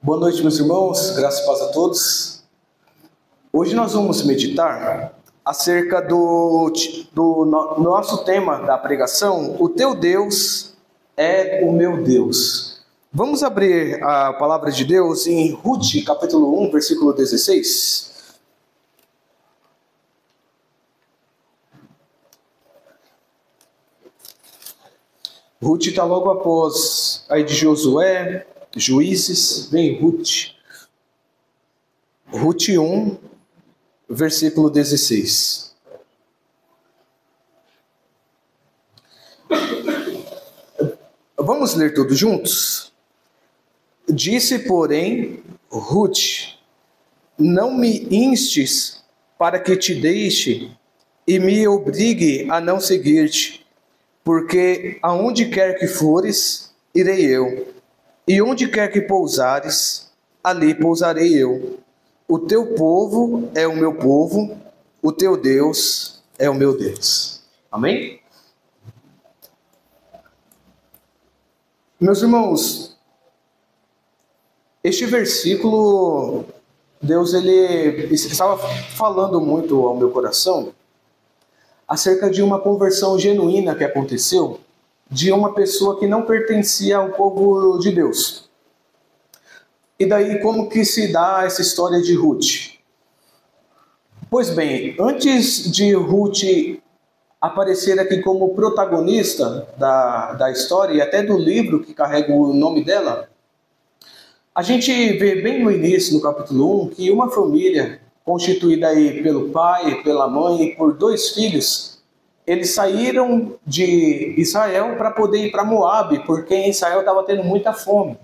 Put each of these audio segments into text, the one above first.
Boa noite, meus irmãos, graças e paz a todos. Hoje nós vamos meditar acerca do nosso tema da pregação, o teu Deus é o meu Deus. Vamos abrir a palavra de Deus em Ruth, capítulo 1, versículo 16. Ruth está logo após aí de Josué, Juízes, vem Ruth. Ruth 1, versículo 16. Vamos ler todos juntos? Disse, porém, Ruth: não me instes para que te deixe e me obrigue a não seguir-te, porque aonde quer que fores, irei eu, e onde quer que pousares, ali pousarei eu. O teu povo é o meu povo, o teu Deus é o meu Deus. Amém? Meus irmãos, este versículo, Deus ele estava falando muito ao meu coração acerca de uma conversão genuína que aconteceu de uma pessoa que não pertencia ao povo de Deus. E daí, como que se dá essa história de Ruth? Pois bem, antes de Ruth aparecer aqui como protagonista da história e até do livro que carrega o nome dela, a gente vê bem no início, no capítulo 1, que uma família constituída aí pelo pai, pela mãe e por 2 filhos, eles saíram de Israel para poder ir para Moabe, porque em Israel estava tendo muita fome.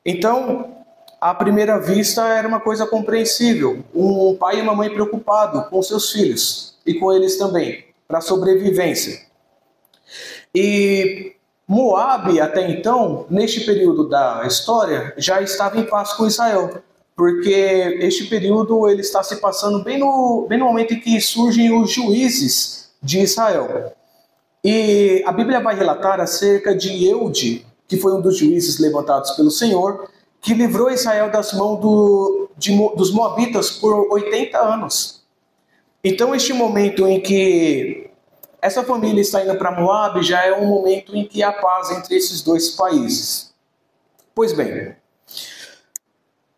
Então, à primeira vista, era uma coisa compreensível. Um pai e uma mãe preocupados com seus filhos e com eles também, para a sobrevivência. E Moabe, até então, neste período da história, já estava em paz com Israel, porque este período ele está se passando bem no momento em que surgem os juízes de Israel. E a Bíblia vai relatar acerca de Eude, que foi um dos juízes levantados pelo Senhor, que livrou Israel das mãos dos moabitas por 80 anos. Então, este momento em que essa família está indo para Moabe já é um momento em que há paz entre esses 2 países. Pois bem,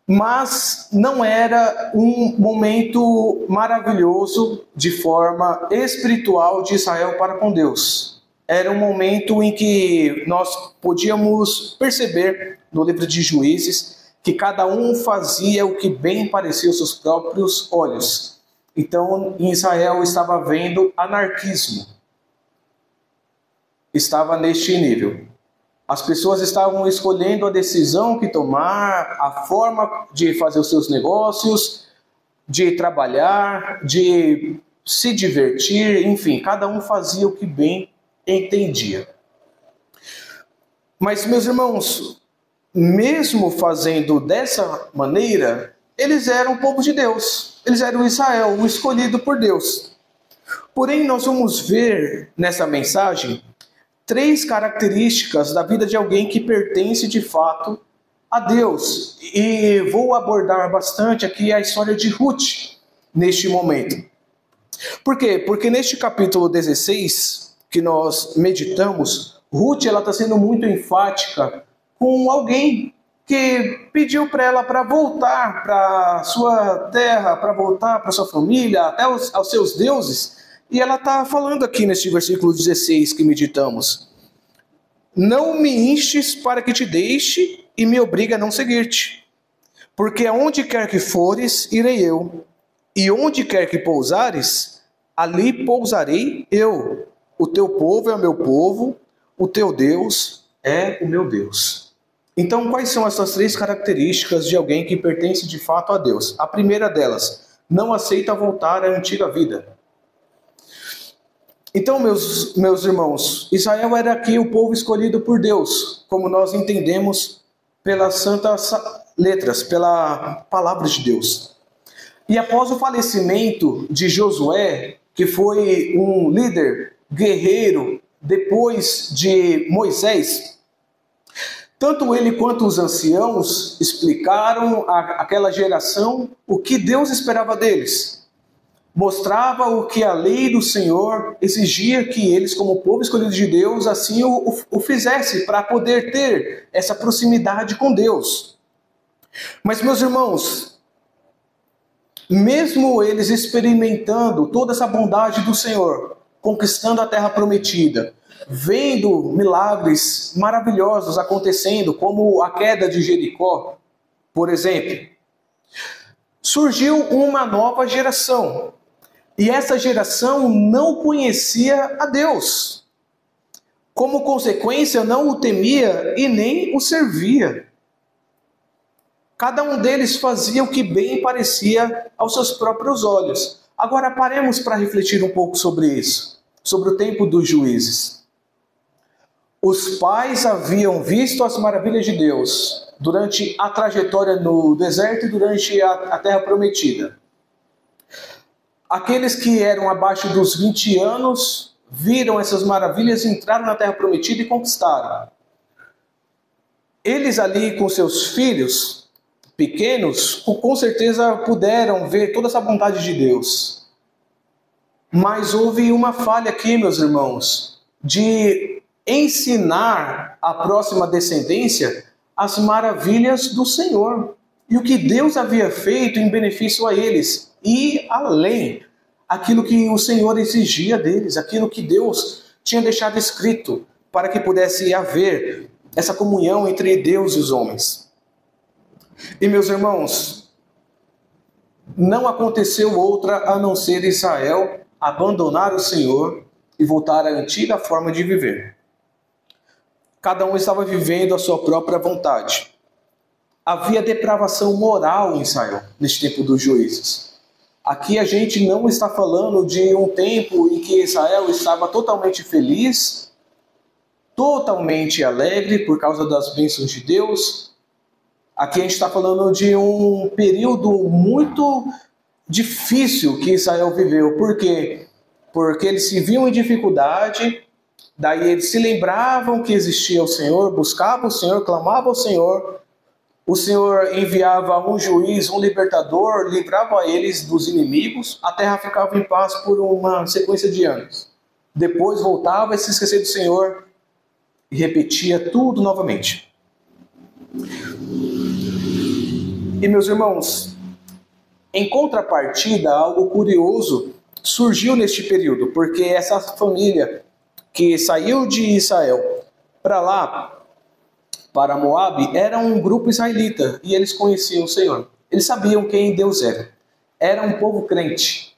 mas não era um momento maravilhoso de forma espiritual de Israel para com Deus. Era um momento em que nós podíamos perceber no livro de Juízes que cada um fazia o que bem parecia aos seus próprios olhos. Então, em Israel estava havendo anarquismo. Estava neste nível. As pessoas estavam escolhendo a decisão que tomar, a forma de fazer os seus negócios, de trabalhar, de se divertir, enfim, cada um fazia o que bem entendia. Mas, meus irmãos, mesmo fazendo dessa maneira, eles eram o povo de Deus. Eles eram Israel, o escolhido por Deus. Porém, nós vamos ver nessa mensagem 3 características da vida de alguém que pertence de fato a Deus. E vou abordar bastante aqui a história de Ruth neste momento. Por quê? Porque neste capítulo 16 que nós meditamos, Ruth ela está sendo muito enfática com alguém que pediu para ela para voltar para sua terra, para voltar para sua família, até aos seus deuses. E ela está falando aqui neste versículo 16 que meditamos: não me instes para que te deixe e me obrigue a não seguir-te, porque aonde quer que fores, irei eu, e onde quer que pousares, ali pousarei eu. O teu povo é o meu povo, o teu Deus é o meu Deus. Então, quais são essas 3 características de alguém que pertence de fato a Deus? A primeira delas, não aceita voltar à antiga vida. Então, meus irmãos, Israel era aqui o povo escolhido por Deus, como nós entendemos pelas santas letras, pela palavra de Deus. E após o falecimento de Josué, que foi um líder guerreiro depois de Moisés, Tanto ele quanto os anciãos explicaram àquela geração o que Deus esperava deles. Mostrava o que a lei do Senhor exigia que eles, como povo escolhido de Deus, assim o fizesse, para poder ter essa proximidade com Deus. Mas, meus irmãos, mesmo eles experimentando toda essa bondade do Senhor, conquistando a terra prometida, vendo milagres maravilhosos acontecendo, como a queda de Jericó, por exemplo, surgiu uma nova geração. E essa geração não conhecia a Deus. Como consequência, não o temia e nem o servia. Cada um deles fazia o que bem parecia aos seus próprios olhos. Agora paremos para refletir um pouco sobre isso, sobre o tempo dos juízes. Os pais haviam visto as maravilhas de Deus durante a trajetória no deserto e durante a terra prometida. Aqueles que eram abaixo dos 20 anos viram essas maravilhas, entraram na terra prometida e conquistaram. Eles ali com seus filhos pequenos, com certeza puderam ver toda essa bondade de Deus. Mas houve uma falha aqui, meus irmãos, de ensinar à próxima descendência as maravilhas do Senhor e o que Deus havia feito em benefício a eles, e além aquilo que o Senhor exigia deles, aquilo que Deus tinha deixado escrito para que pudesse haver essa comunhão entre Deus e os homens. E, meus irmãos, não aconteceu outra a não ser Israel abandonar o Senhor e voltar à antiga forma de viver. Cada um estava vivendo a sua própria vontade. Havia depravação moral em Israel neste tempo dos juízes. Aqui a gente não está falando de um tempo em que Israel estava totalmente feliz, totalmente alegre por causa das bênçãos de Deus. Aqui a gente está falando de um período muito difícil que Israel viveu. Por quê? Porque eles se viam em dificuldade. Daí eles se lembravam que existia o Senhor, buscavam o Senhor, clamavam ao Senhor. O Senhor enviava um juiz, um libertador, livrava eles dos inimigos. A terra ficava em paz por uma sequência de anos. Depois voltava a se esquecer do Senhor e repetia tudo novamente. E, meus irmãos, em contrapartida, algo curioso surgiu neste período, porque essa família que saiu de Israel para lá, para Moabe, era um grupo israelita e eles conheciam o Senhor. Eles sabiam quem Deus era. Era um povo crente.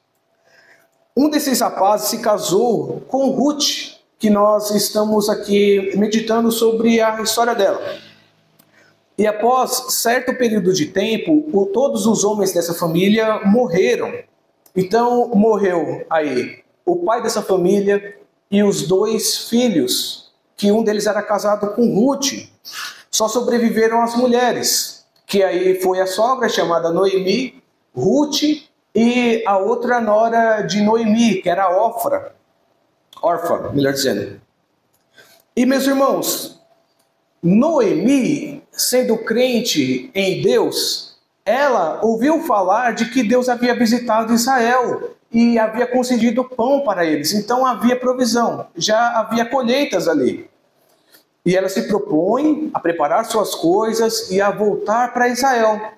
Um desses rapazes se casou com Ruth, que nós estamos aqui meditando sobre a história dela. E após certo período de tempo, todos os homens dessa família morreram. Então morreu aí o pai dessa família e os 2 filhos, que um deles era casado com Ruth. Só sobreviveram as mulheres, que aí foi a sogra chamada Noemi, Ruth e a outra nora de Noemi, que era Orfa, melhor dizendo. E, meus irmãos, Noemi, sendo crente em Deus, ela ouviu falar de que Deus havia visitado Israel e havia concedido pão para eles. Então havia provisão, já havia colheitas ali. E ela se propõe a preparar suas coisas e a voltar para Israel.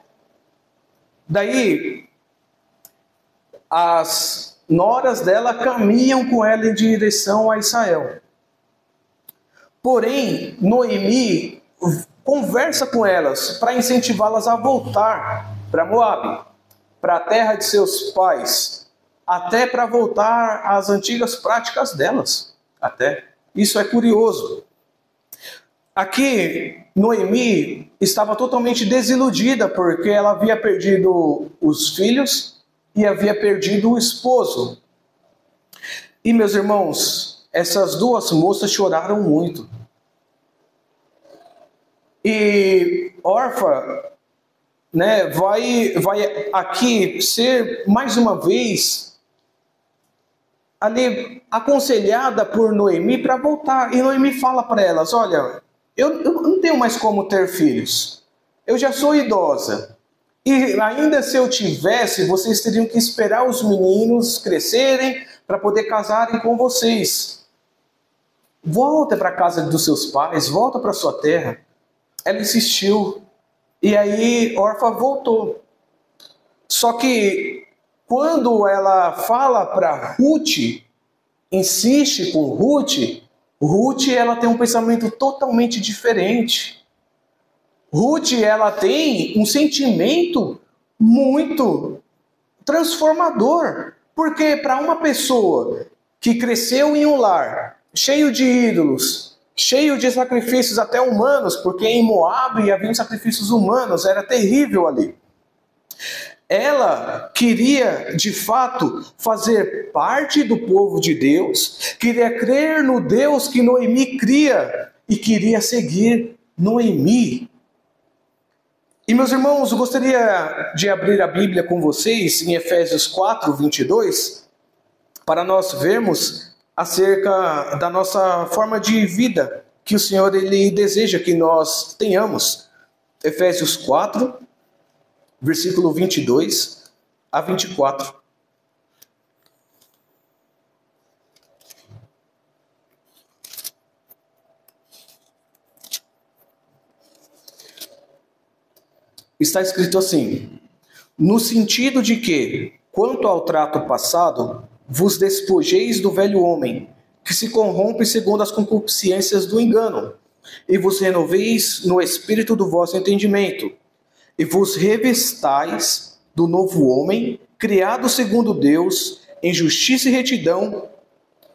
Daí, as noras dela caminham com ela em direção a Israel. Porém, Noemi conversa com elas para incentivá-las a voltar para Moabe, para a terra de seus pais, até para voltar às antigas práticas delas. Até isso é curioso. Aqui, Noemi estava totalmente desiludida porque ela havia perdido os filhos e havia perdido o esposo. E, meus irmãos, essas 2 moças choraram muito. E Orfa, vai aqui ser mais uma vez ali aconselhada por Noemi para voltar. E Noemi fala para elas: olha, eu não tenho mais como ter filhos. Eu já sou idosa. E ainda se eu tivesse, vocês teriam que esperar os meninos crescerem para poder casarem com vocês. Volta para a casa dos seus pais, volta para sua terra. Ela insistiu. E aí Orfa voltou. Só que quando ela fala para Ruth, insiste com Ruth, Ruth ela tem um pensamento totalmente diferente. Ruth ela tem um sentimento muito transformador. Porque para uma pessoa que cresceu em um lar cheio de ídolos, cheio de sacrifícios até humanos, porque em Moabe havia sacrifícios humanos, era terrível ali. Ela queria, de fato, fazer parte do povo de Deus, queria crer no Deus que Noemi cria e queria seguir Noemi. E, meus irmãos, eu gostaria de abrir a Bíblia com vocês em Efésios 4, 22, para nós vermos acerca da nossa forma de vida que o Senhor ele deseja que nós tenhamos. Efésios 4, versículo 22 a 24. Está escrito assim: no sentido de que, quanto ao trato passado, vos despojeis do velho homem, que se corrompe segundo as concupiscências do engano, e vos renoveis no espírito do vosso entendimento, e vos revestais do novo homem, criado segundo Deus, em justiça e retidão,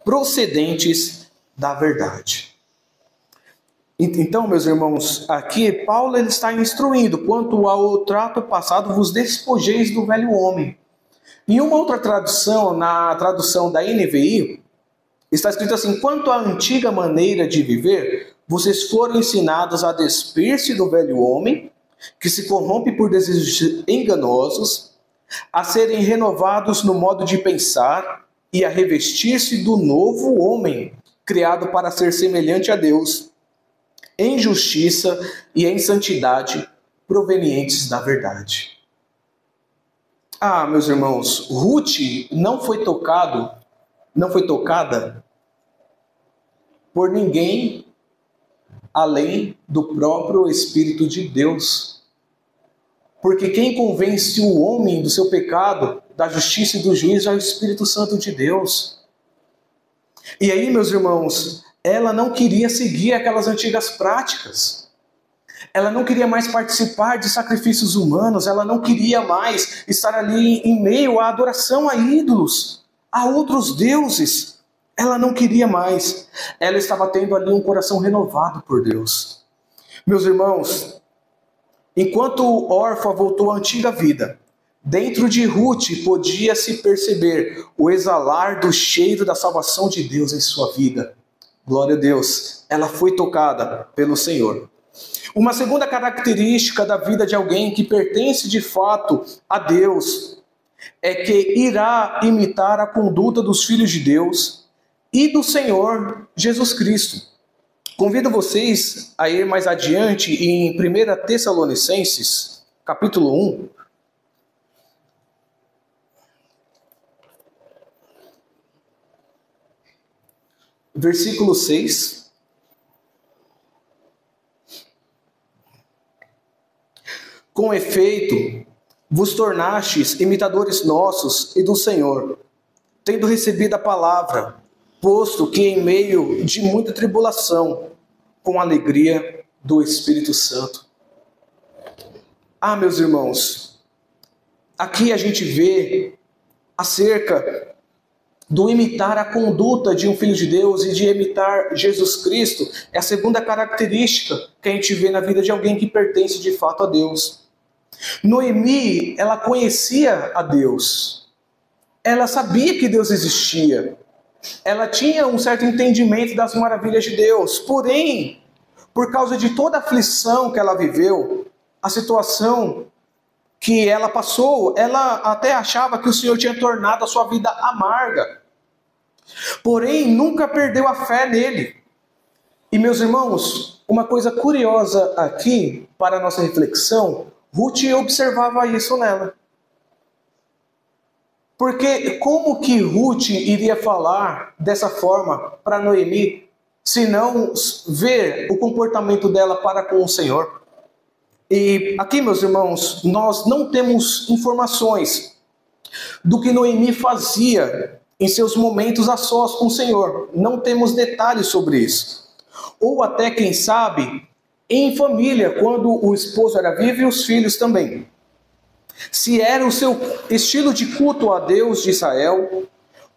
procedentes da verdade. Então, meus irmãos, aqui Paulo ele está instruindo: quanto ao trato passado, vos despojeis do velho homem. Em uma outra tradução, na tradução da NVI, está escrito assim: quanto à antiga maneira de viver, vocês foram ensinados a despir-se do velho homem, que se corrompe por desejos enganosos, a serem renovados no modo de pensar e a revestir-se do novo homem, criado para ser semelhante a Deus, em justiça e em santidade, provenientes da verdade. Ah, meus irmãos, Ruth não foi tocada por ninguém além do próprio Espírito de Deus. Porque quem convence o homem do seu pecado, da justiça e do juízo é o Espírito Santo de Deus. E aí, meus irmãos, ela não queria seguir aquelas antigas práticas. Ela não queria mais participar de sacrifícios humanos, ela não queria mais estar ali em meio à adoração a ídolos, a outros deuses. Ela não queria mais. Ela estava tendo ali um coração renovado por Deus. Meus irmãos, enquanto Orfa voltou à antiga vida, dentro de Ruth podia-se perceber o exalar do cheiro da salvação de Deus em sua vida. Glória a Deus, ela foi tocada pelo Senhor. Uma segunda característica da vida de alguém que pertence de fato a Deus é que irá imitar a conduta dos filhos de Deus e do Senhor Jesus Cristo. Convido vocês a ir mais adiante em 1 Tessalonicenses, capítulo 1. Versículo 6. Com efeito, vos tornastes imitadores nossos e do Senhor, tendo recebido a palavra, posto que em meio de muita tribulação, com alegria do Espírito Santo. Ah, meus irmãos, aqui a gente vê acerca do imitar a conduta de um filho de Deus e de imitar Jesus Cristo. É a segunda característica que a gente vê na vida de alguém que pertence de fato a Deus. Noemi, ela conhecia a Deus. Ela sabia que Deus existia. Ela tinha um certo entendimento das maravilhas de Deus. Porém, por causa de toda a aflição que ela viveu, a situação que ela passou, ela até achava que o Senhor tinha tornado a sua vida amarga. Porém, nunca perdeu a fé nele. E, meus irmãos, uma coisa curiosa aqui para a nossa reflexão, Ruth observava isso nela. Porque como que Ruth iria falar dessa forma para Noemi, se não ver o comportamento dela para com o Senhor? E aqui, meus irmãos, nós não temos informações do que Noemi fazia em seus momentos a sós com o Senhor. Não temos detalhes sobre isso. Ou até, quem sabe, em família, quando o esposo era vivo e os filhos também. Se era o seu estilo de culto a Deus de Israel,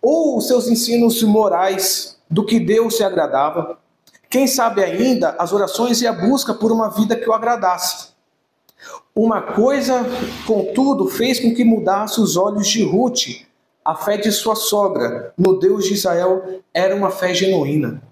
ou os seus ensinos morais do que Deus se agradava. Quem sabe ainda as orações e a busca por uma vida que o agradasse. Uma coisa, contudo, fez com que mudasse os olhos de Ruth. A fé de sua sogra no Deus de Israel era uma fé genuína.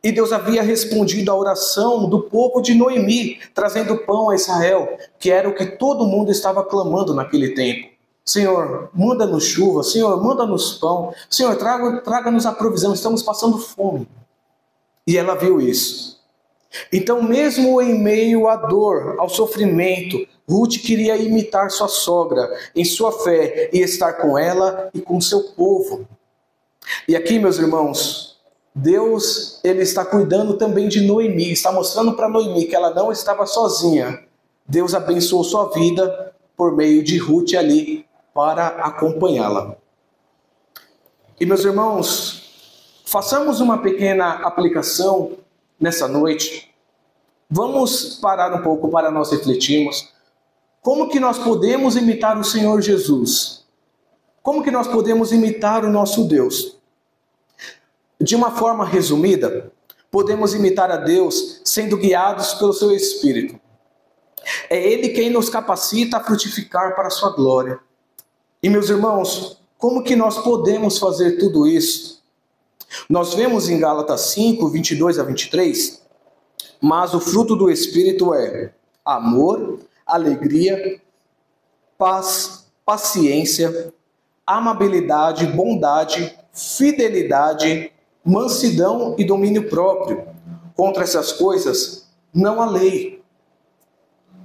E Deus havia respondido à oração do povo de Noemi, trazendo pão a Israel, que era o que todo mundo estava clamando naquele tempo. Senhor, manda-nos chuva, Senhor, manda-nos pão, Senhor, traga-nos a provisão, estamos passando fome. E ela viu isso. Então, mesmo em meio à dor, ao sofrimento, Ruth queria imitar sua sogra em sua fé e estar com ela e com seu povo. E aqui, meus irmãos, Deus, ele está cuidando também de Noemi, está mostrando para Noemi que ela não estava sozinha. Deus abençoou sua vida por meio de Ruth ali para acompanhá-la. E, meus irmãos, façamos uma pequena aplicação nessa noite. Vamos parar um pouco para nós refletirmos. Como que nós podemos imitar o Senhor Jesus? Como que nós podemos imitar o nosso Deus? De uma forma resumida, podemos imitar a Deus sendo guiados pelo seu Espírito. É Ele quem nos capacita a frutificar para a sua glória. E, meus irmãos, como que nós podemos fazer tudo isso? Nós vemos em Gálatas 5, 22 a 23, mas o fruto do Espírito é amor, alegria, paz, paciência, amabilidade, bondade, fidelidade, mansidão e domínio próprio. Contra essas coisas não há lei.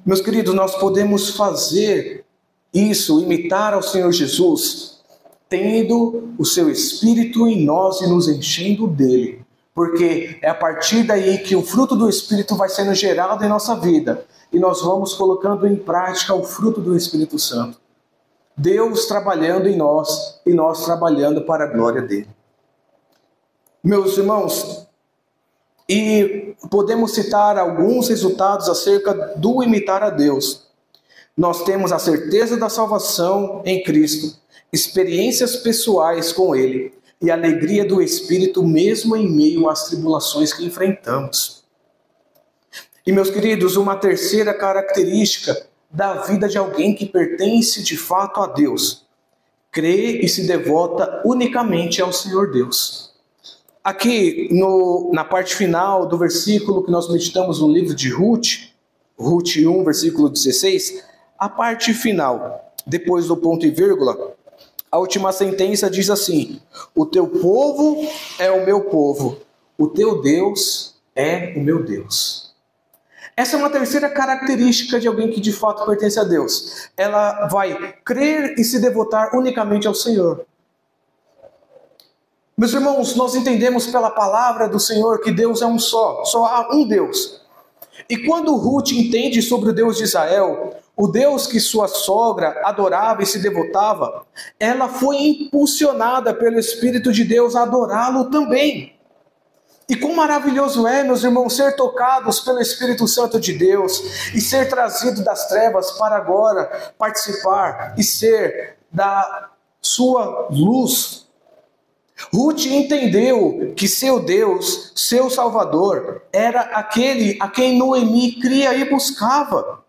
Meus queridos, nós podemos fazer isso, imitar ao Senhor Jesus, tendo o seu Espírito em nós e nos enchendo dele. Porque é a partir daí que o fruto do Espírito vai sendo gerado em nossa vida. E nós vamos colocando em prática o fruto do Espírito Santo. Deus trabalhando em nós e nós trabalhando para a glória dele. Meus irmãos, e podemos citar alguns resultados acerca do imitar a Deus. Nós temos a certeza da salvação em Cristo, experiências pessoais com Ele e a alegria do Espírito mesmo em meio às tribulações que enfrentamos. E, meus queridos, uma terceira característica da vida de alguém que pertence de fato a Deus: crê e se devota unicamente ao Senhor Deus. Aqui na parte final do versículo que nós meditamos no livro de Ruth, Ruth 1, versículo 16, a parte final, depois do ponto e vírgula, a última sentença diz assim: o teu povo é o meu povo, o teu Deus é o meu Deus. Essa é uma terceira característica de alguém que de fato pertence a Deus. Ela vai crer e se devotar unicamente ao Senhor. Meus irmãos, nós entendemos pela palavra do Senhor que Deus é um só há um Deus. E quando Ruth entende sobre o Deus de Israel, o Deus que sua sogra adorava e se devotava, ela foi impulsionada pelo Espírito de Deus a adorá-lo também. E quão maravilhoso é, meus irmãos, ser tocados pelo Espírito Santo de Deus e ser trazido das trevas para agora participar e ser da sua luz. Ruth entendeu que seu Deus, seu Salvador, era aquele a quem Noemi cria e buscava.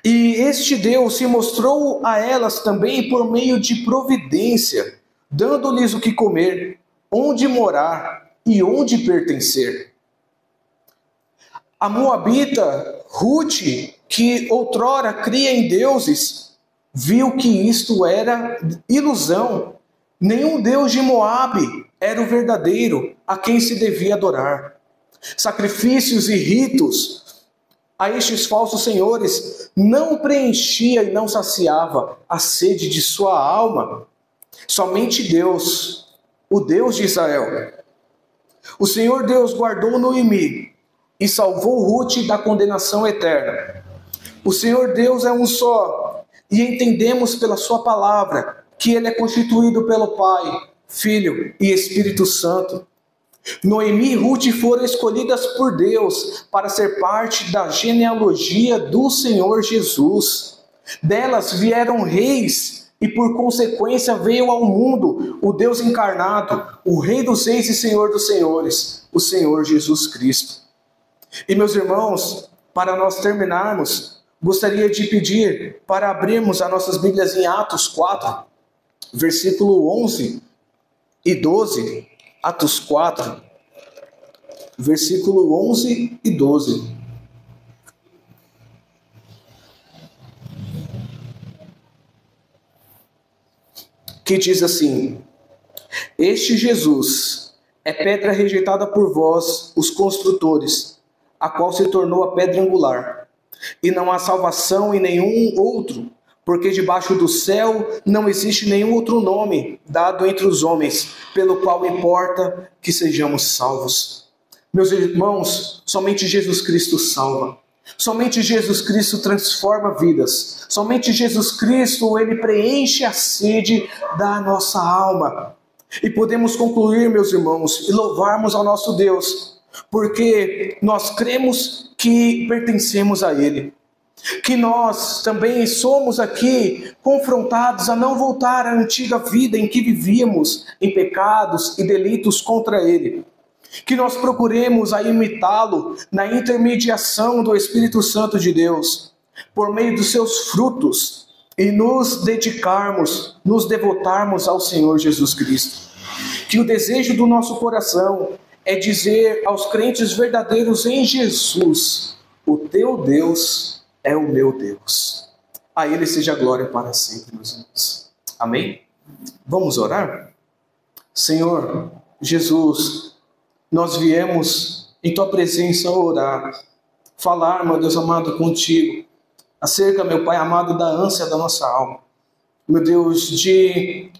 E este Deus se mostrou a elas também por meio de providência, dando-lhes o que comer, onde morar e onde pertencer. A moabita Ruth, que outrora cria em deuses, viu que isto era ilusão. Nenhum Deus de Moabe era o verdadeiro a quem se devia adorar. Sacrifícios e ritos a estes falsos senhores não preenchia e não saciava a sede de sua alma. Somente Deus, o Deus de Israel. O Senhor Deus guardou Noemi e salvou Ruth da condenação eterna. O Senhor Deus é um só, e entendemos pela sua palavra que ele é constituído pelo Pai, Filho e Espírito Santo. Noemi e Ruth foram escolhidas por Deus para ser parte da genealogia do Senhor Jesus. Delas vieram reis e por consequência veio ao mundo o Deus encarnado, o Rei dos Reis e Senhor dos Senhores, o Senhor Jesus Cristo. E meus irmãos, para nós terminarmos, gostaria de pedir para abrirmos as nossas Bíblias em Atos 4, versículo 11 e 12. Atos 4, versículo 11 e 12. Que diz assim: Este Jesus é pedra rejeitada por vós, os construtores, a qual se tornou a pedra angular. E não há salvação em nenhum outro, porque debaixo do céu não existe nenhum outro nome dado entre os homens, pelo qual importa que sejamos salvos. Meus irmãos, somente Jesus Cristo salva. Somente Jesus Cristo transforma vidas. Somente Jesus Cristo, ele preenche a sede da nossa alma. E podemos concluir, meus irmãos, e louvarmos ao nosso Deus, porque nós cremos que pertencemos a Ele. Que nós também somos aqui confrontados a não voltar à antiga vida em que vivíamos em pecados e delitos contra Ele. Que nós procuremos a imitá-lo na intermediação do Espírito Santo de Deus, por meio dos seus frutos, e nos dedicarmos, nos devotarmos ao Senhor Jesus Cristo. Que o desejo do nosso coração é dizer aos crentes verdadeiros em Jesus: o teu Deus é o meu Deus. A Ele seja a glória para sempre, meus irmãos. Amém? Vamos orar? Senhor Jesus, nós viemos em Tua presença orar, falar, meu Deus amado, contigo, acerca, meu Pai amado, da ânsia da nossa alma. Meu Deus, de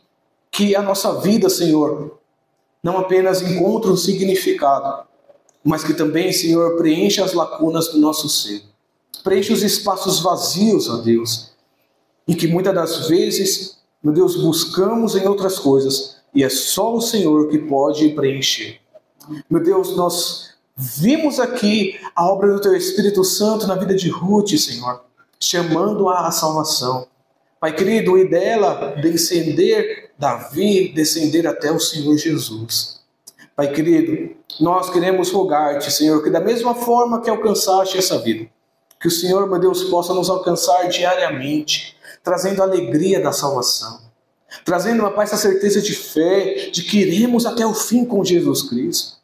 que a nossa vida, Senhor, não apenas encontre um significado, mas que também, Senhor, preencha as lacunas do nosso ser. Preencha os espaços vazios, ó Deus, em que muitas das vezes, meu Deus, buscamos em outras coisas, e é só o Senhor que pode preencher. Meu Deus, nós vimos aqui a obra do Teu Espírito Santo na vida de Ruth, Senhor, chamando-a à salvação. Pai querido, e dela descender Davi, descender até o Senhor Jesus. Pai querido, nós queremos rogar-te, Senhor, que da mesma forma que alcançaste essa vida, que o Senhor, meu Deus, possa nos alcançar diariamente, trazendo a alegria da salvação, trazendo, meu Pai, essa certeza de fé, de que iremos até o fim com Jesus Cristo,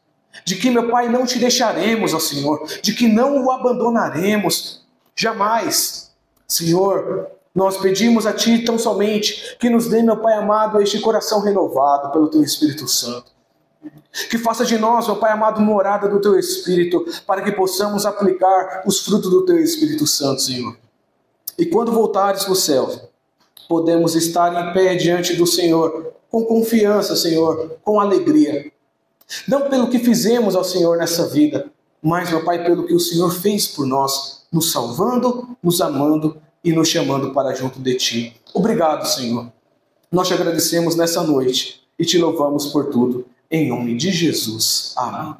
de que, meu Pai, não te deixaremos, ó Senhor, de que não o abandonaremos, jamais. Senhor, nós pedimos a Ti tão somente que nos dê, meu Pai amado, este coração renovado pelo Teu Espírito Santo. Que faça de nós, meu Pai amado, morada do Teu Espírito, para que possamos aplicar os frutos do Teu Espírito Santo, Senhor. E quando voltares para o céu, podemos estar em pé diante do Senhor, com confiança, Senhor, com alegria. Não pelo que fizemos ao Senhor nessa vida, mas, meu Pai, pelo que o Senhor fez por nós, nos salvando, nos amando e nos chamando para junto de Ti. Obrigado, Senhor. Nós te agradecemos nessa noite e te louvamos por tudo. Em nome de Jesus. Amém.